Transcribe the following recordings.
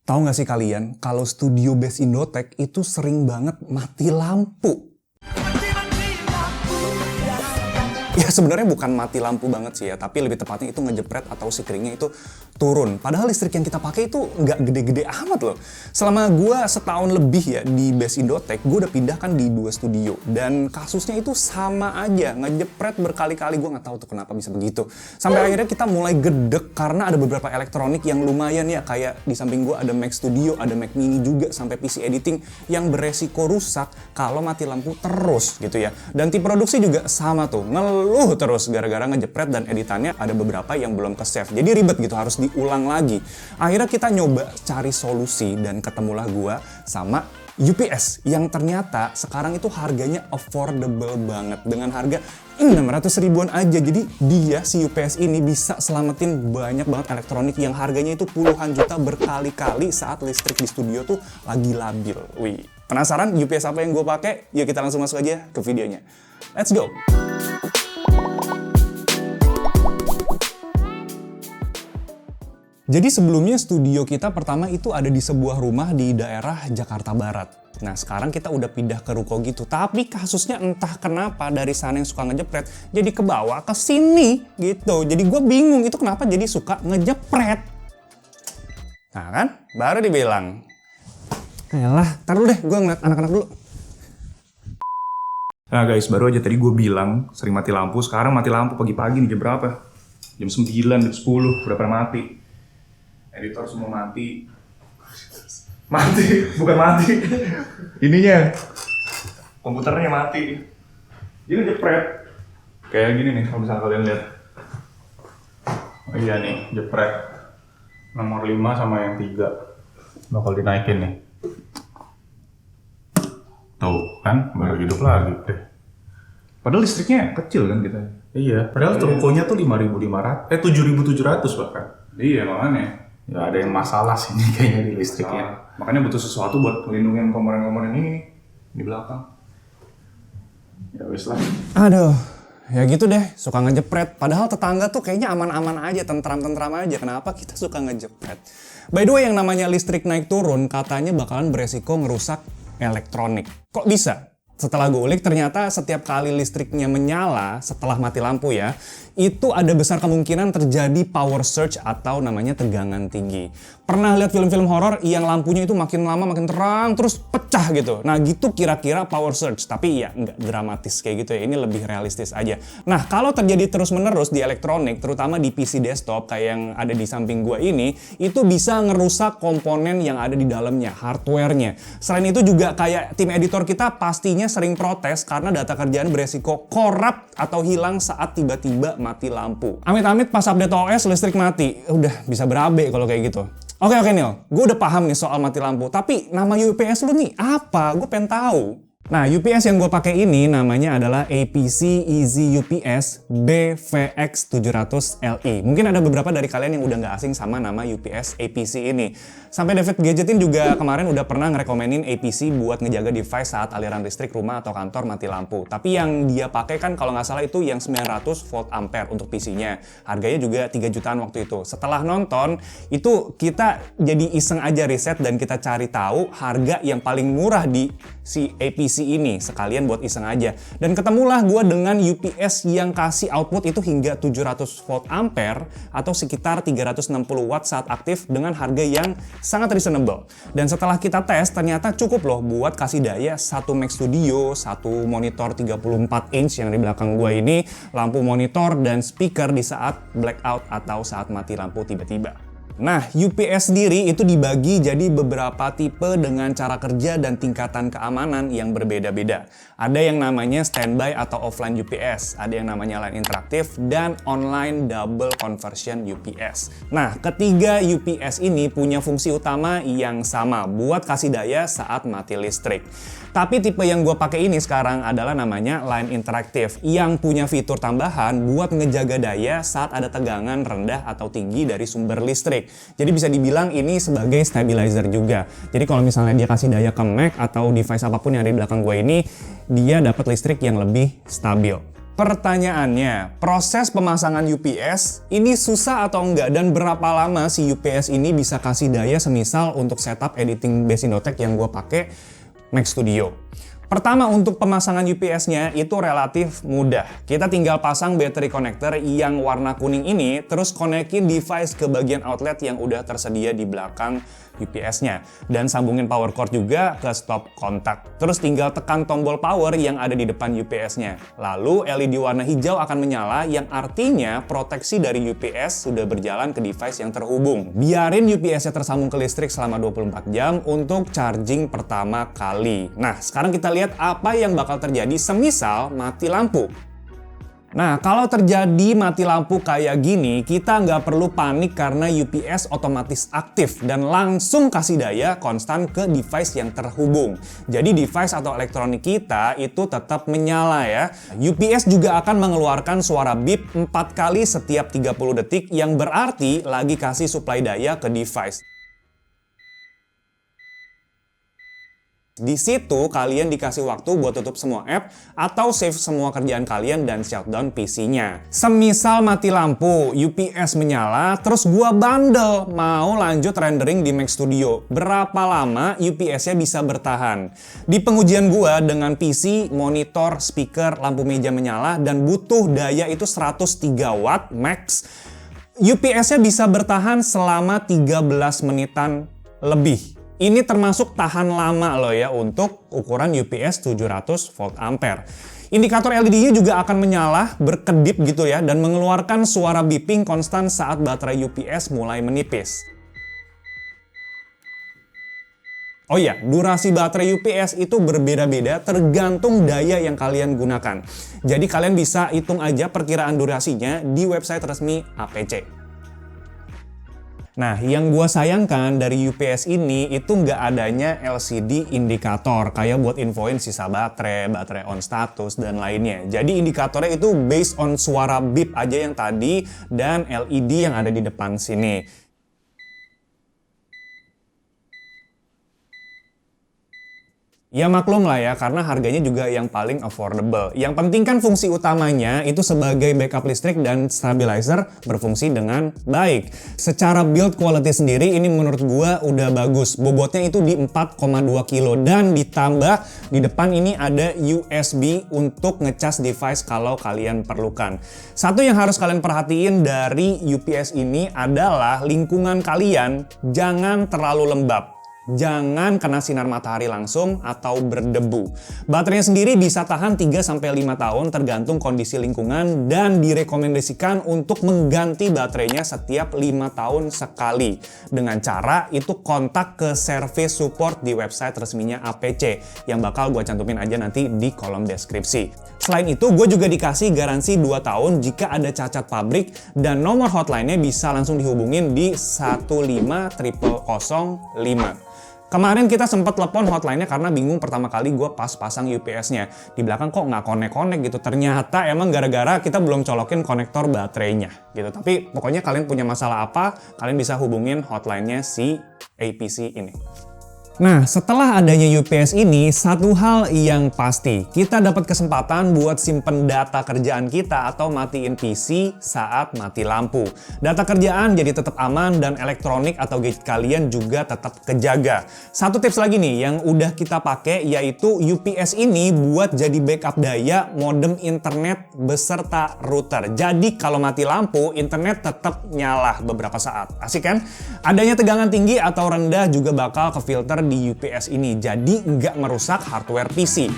Tahu nggak sih kalian, kalau studio Best Indotech itu sering banget mati lampu. Ya sebenarnya bukan mati lampu banget sih ya, tapi lebih tepatnya itu ngejepret atau sikringnya itu turun. Padahal listrik yang kita pakai itu nggak gede-gede amat loh. Selama gue setahun lebih ya di Best Indotech, gue udah pindah kan di 2 studio. Dan kasusnya itu sama aja, ngejepret berkali-kali, gue nggak tahu tuh kenapa bisa begitu. Sampai akhirnya kita mulai gedek karena ada beberapa elektronik yang lumayan ya, kayak di samping gue ada Mac Studio, ada Mac Mini juga, sampai PC editing yang beresiko rusak kalau mati lampu terus gitu ya. Dan tim produksi juga sama tuh, ngeluh terus gara-gara ngejepret dan editannya ada beberapa yang belum ke-save. Jadi ribet gitu, harus diulang lagi. Akhirnya kita nyoba cari solusi dan ketemulah gua sama UPS yang ternyata sekarang itu harganya affordable banget dengan harga 600 ribuan aja. Jadi dia si UPS ini bisa selamatin banyak banget elektronik yang harganya itu puluhan juta berkali-kali saat listrik di studio tuh lagi labil. Wih, penasaran UPS apa yang gue pakai? Yuk kita langsung masuk aja ke videonya. Let's go. Jadi sebelumnya studio kita pertama itu ada di sebuah rumah di daerah Jakarta Barat. Nah sekarang kita udah pindah ke ruko gitu, tapi kasusnya entah kenapa dari sana yang suka ngejepret jadi kebawa ke sini gitu. Jadi gue bingung itu kenapa jadi suka ngejepret. Nah kan, baru dibilang. Yalah, taruh deh gue ngeliat anak-anak dulu. Nah guys, baru aja tadi gue bilang sering mati lampu, sekarang mati lampu pagi-pagi nih, jam berapa? Jam 9, jam 10, udah pada mati. Editor semua mati. Mati, bukan mati. Ininya, komputernya mati. Dia ngejepret. Kayak gini nih, kalau misalnya kalian lihat. Oh iya nih, jepret. Nomor 5 sama yang 3. Bakal dinaikin nih. Tuh kan, baru hidup lagi deh. Padahal listriknya kecil kan kita. Iya, padahal rukonya tuh 5.500, 7.700 bahkan. Iya, makanya. Ya ada yang masalah sih nih kayaknya di listriknya. Makanya butuh sesuatu buat melindungi komponen-komponen ini di belakang. Ya wis lah. Aduh, ya gitu deh, suka ngejepret. Padahal tetangga tuh kayaknya aman-aman aja, tentram-tentram aja. Kenapa kita suka ngejepret? By the way, yang namanya listrik naik turun katanya bakalan beresiko ngerusak elektronik. Kok bisa? Setelah gue ulik, ternyata setiap kali listriknya menyala setelah mati lampu ya, itu ada besar kemungkinan terjadi power surge atau namanya tegangan tinggi. Pernah lihat film-film horor yang lampunya itu makin lama makin terang terus pecah gitu. Nah gitu kira-kira power surge, tapi ya nggak dramatis kayak gitu ya, ini lebih realistis aja. Nah kalau terjadi terus-menerus di elektronik, terutama di PC desktop kayak yang ada di samping gua ini, itu bisa ngerusak komponen yang ada di dalamnya, hardware-nya. Selain itu juga kayak tim editor kita pastinya sering protes karena data kerjaan beresiko korup atau hilang saat tiba-tiba mati lampu. Amit-amit pas update OS listrik mati, udah bisa berabe kalau kayak gitu. Oke Neil, gue udah paham nih soal mati lampu, tapi nama UPS lu nih apa? Gue pengen tahu. Nah, UPS yang gue pakai ini namanya adalah APC Easy UPS BVX700LE. Mungkin ada beberapa dari kalian yang udah nggak asing sama nama UPS APC ini. Sampai David Gadgetin juga kemarin udah pernah ngerekomenin APC buat ngejaga device saat aliran listrik rumah atau kantor mati lampu. Tapi yang dia pakai kan kalau nggak salah itu yang 900 volt ampere untuk PC-nya. Harganya juga 3 jutaan waktu itu. Setelah nonton, itu kita jadi iseng aja riset dan kita cari tahu harga yang paling murah di si APC ini, sekalian buat iseng aja. Dan ketemulah gue dengan UPS yang kasih output itu hingga 700 volt ampere atau sekitar 360 watt saat aktif dengan harga yang sangat reasonable. Dan setelah kita tes, ternyata cukup loh buat kasih daya satu Mac Studio, satu monitor 34 inch yang di belakang gue ini, lampu monitor dan speaker di saat blackout atau saat mati lampu tiba-tiba. Nah, UPS sendiri itu dibagi jadi beberapa tipe dengan cara kerja dan tingkatan keamanan yang berbeda-beda. Ada yang namanya standby atau offline UPS, ada yang namanya line interaktif, dan online double conversion UPS. Nah, ketiga UPS ini punya fungsi utama yang sama buat kasih daya saat mati listrik. Tapi tipe yang gue pakai ini sekarang adalah namanya line interaktif yang punya fitur tambahan buat ngejaga daya saat ada tegangan rendah atau tinggi dari sumber listrik. Jadi bisa dibilang ini sebagai stabilizer juga. Jadi kalau misalnya dia kasih daya ke Mac atau device apapun yang ada di belakang gue ini, dia dapat listrik yang lebih stabil. Pertanyaannya, proses pemasangan UPS ini susah atau enggak? Dan berapa lama si UPS ini bisa kasih daya semisal untuk setup editing base Indotech yang gue pakai Mac Studio? Pertama, untuk pemasangan UPS-nya itu relatif mudah. Kita tinggal pasang battery connector yang warna kuning ini, terus konekin device ke bagian outlet yang udah tersedia di belakang UPS-nya. Dan sambungin power cord juga ke stop kontak. Terus tinggal tekan tombol power yang ada di depan UPS-nya. Lalu LED warna hijau akan menyala yang artinya proteksi dari UPS sudah berjalan ke device yang terhubung. Biarin UPS-nya tersambung ke listrik selama 24 jam untuk charging pertama kali. Nah, sekarang kita lihat apa yang bakal terjadi semisal mati lampu. Nah, kalau terjadi mati lampu kayak gini, kita nggak perlu panik karena UPS otomatis aktif dan langsung kasih daya konstan ke device yang terhubung. Jadi device atau elektronik kita itu tetap menyala ya. UPS juga akan mengeluarkan suara beep 4 kali setiap 30 detik yang berarti lagi kasih supply daya ke device. Di situ kalian dikasih waktu buat tutup semua app atau save semua kerjaan kalian dan shutdown PC-nya. Semisal mati lampu, UPS menyala, terus gua bandel mau lanjut rendering di Mac Studio. Berapa lama UPS-nya bisa bertahan? Di pengujian gua dengan PC, monitor, speaker, lampu meja menyala dan butuh daya itu 103 watt max, UPS-nya bisa bertahan selama 13 menitan lebih. Ini termasuk tahan lama loh ya untuk ukuran UPS 700 volt ampere. Indikator LED-nya juga akan menyala, berkedip gitu ya, dan mengeluarkan suara beeping konstan saat baterai UPS mulai menipis. Oh iya, durasi baterai UPS itu berbeda-beda tergantung daya yang kalian gunakan. Jadi kalian bisa hitung aja perkiraan durasinya di website resmi APC. Nah, yang gue sayangkan dari UPS ini itu nggak adanya LCD indikator kayak buat infoin sisa baterai on status, dan lainnya. Jadi indikatornya itu based on suara beep aja yang tadi dan LED yang ada di depan sini. Ya maklum lah ya, karena harganya juga yang paling affordable. Yang penting kan fungsi utamanya itu sebagai backup listrik dan stabilizer berfungsi dengan baik. Secara build quality sendiri ini menurut gua udah bagus. Bobotnya itu di 4,2 kilo dan ditambah di depan ini ada USB untuk ngecas device kalau kalian perlukan. Satu yang harus kalian perhatiin dari UPS ini adalah lingkungan kalian jangan terlalu lembab. Jangan kena sinar matahari langsung atau berdebu. Baterainya sendiri bisa tahan 3-5 tahun tergantung kondisi lingkungan dan direkomendasikan untuk mengganti baterainya setiap 5 tahun sekali. Dengan cara itu kontak ke service support di website resminya APC yang bakal gue cantumin aja nanti di kolom deskripsi. Selain itu, gue juga dikasih garansi 2 tahun jika ada cacat pabrik dan nomor hotline-nya bisa langsung dihubungin di 15005. Kemarin kita sempat telepon hotline-nya karena bingung pertama kali gue pas pasang UPS-nya. Di belakang kok nggak konek-konek gitu. Ternyata emang gara-gara kita belum colokin konektor baterainya gitu. Tapi pokoknya kalian punya masalah apa, kalian bisa hubungin hotline-nya si APC ini. Nah, setelah adanya UPS ini, satu hal yang pasti, kita dapat kesempatan buat simpen data kerjaan kita atau matiin PC saat mati lampu. Data kerjaan jadi tetap aman dan elektronik atau gadget kalian juga tetap kejaga. Satu tips lagi nih yang udah kita pakai yaitu UPS ini buat jadi backup daya modem internet beserta router. Jadi kalau mati lampu, internet tetap nyala beberapa saat. Asik kan? Adanya tegangan tinggi atau rendah juga bakal kefilter di UPS ini, jadi nggak merusak hardware PC.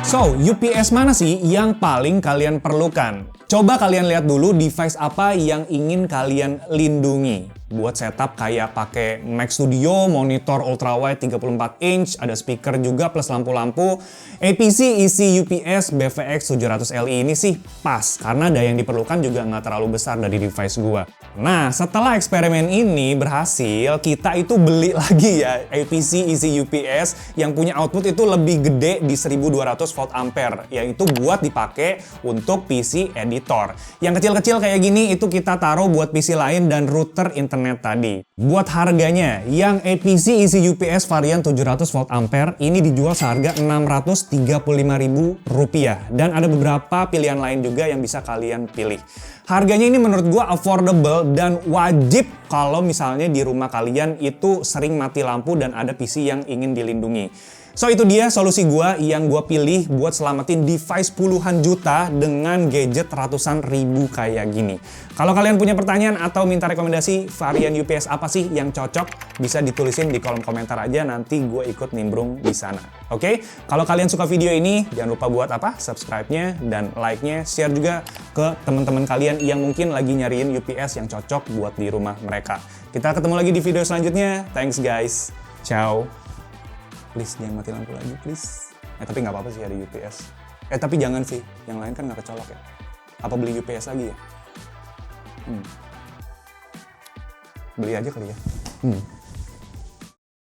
So, UPS mana sih yang paling kalian perlukan? Coba kalian lihat dulu device apa yang ingin kalian lindungi. Buat setup kayak pakai Mac Studio, monitor ultrawide 34 inch, ada speaker juga plus lampu-lampu. APC isi UPS BVX 700Li ini sih pas, karena daya yang diperlukan juga nggak terlalu besar dari device gua. Nah, setelah eksperimen ini berhasil, kita itu beli lagi ya APC isi UPS yang punya output itu lebih gede di 1200 volt ampere, yaitu buat dipakai untuk PC editor. Yang kecil-kecil kayak gini itu kita taruh buat PC lain dan router internet Ethernet tadi. Buat harganya, yang APC isi UPS varian 700 volt ampere ini dijual seharga Rp635.000 dan ada beberapa pilihan lain juga yang bisa kalian pilih. Harganya ini menurut gua affordable dan wajib kalau misalnya di rumah kalian itu sering mati lampu dan ada PC yang ingin dilindungi. So itu dia solusi gua yang gua pilih buat selamatin device puluhan juta dengan gadget ratusan ribu kayak gini. Kalau kalian punya pertanyaan atau minta rekomendasi varian UPS apa sih yang cocok, bisa ditulisin di kolom komentar aja, nanti gue ikut nimbrung di sana. Oke? Kalau kalian suka video ini, jangan lupa buat apa? Subscribe-nya dan like-nya, share juga ke teman-teman kalian yang mungkin lagi nyariin UPS yang cocok buat di rumah mereka. Kita ketemu lagi di video selanjutnya. Thanks guys. Ciao. Please jangan mati lampu lagi, please. Tapi nggak apa-apa sih ada UPS. Tapi jangan sih, yang lain kan nggak kecolok ya. Apa beli UPS lagi ya? Beli aja kali ya.